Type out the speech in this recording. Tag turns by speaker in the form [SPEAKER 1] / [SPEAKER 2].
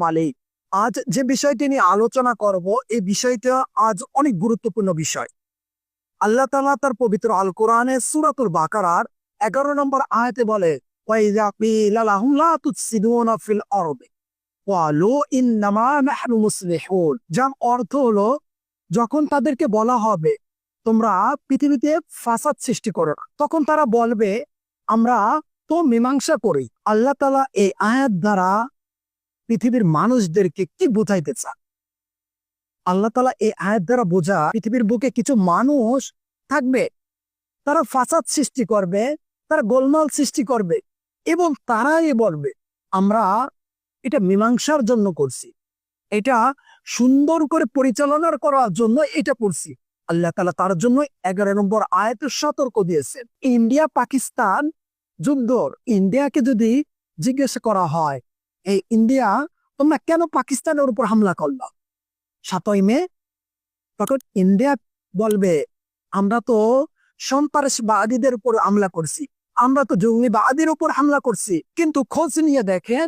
[SPEAKER 1] মালিক। আজ যে বিষয়টি নিয়ে আলোচনা করব, এই বিষয়টা আজ অনেক গুরুত্বপূর্ণ বিষয়। আল্লাহ তাআলা তার পবিত্র আল কোরআনে সূরাতুল বাকারার 11 নম্বর আয়াতে বলে, ওয়াইযা কিলা লাহুম লা তুফসিদুনা ফিল আরদি ক্বালু ইন্নামা নাহনু মুসলিহুন। যার অর্থ হলো, যখন তাদেরকে বলা হবে তোমরা পৃথিবীতে ফাসাদ সৃষ্টি করো না, তখন তারা বলবে আমরা তো মীমাংসা করি। আল্লাহ তাআলা এই আয়াত দ্বারা পৃথিবীর মানুষদেরকে কি বোঝাইতে চান? আল্লাহ তাআলা এই আয়াত দ্বারা বোঝা, পৃথিবীর বুকে কিছু মানুষ থাকবে, তারা ফাসাদ সৃষ্টি করবে, তারা গোলমাল সৃষ্টি করবে, এবং তারাই বলবে আমরা এটা মীমাংসার জন্য করছি, এটা সুন্দর করে পরিচালনার করার জন্য এটা করছি। আল্লাহ তাআলা তার জন্য 11 নম্বর আয়াতে সতর্ক দিয়েছেন। ইন্ডিয়া পাকিস্তান যুদ্ধ, ইন্ডিয়াকে যদি জিজ্ঞেস করা হয়, এই ইন্ডিয়া তোমরা কেন পাকিস্তানের উপর হামলা করলো 7ই মে, তখন ইন্ডিয়া বলবে আমরা তো সন্ত্রাসবাদীদের উপর হামলা করছি, আমরা তো জঙ্গিবাদীর উপর হামলা করছি। কিন্তু খোঁজ নিয়ে দেখেন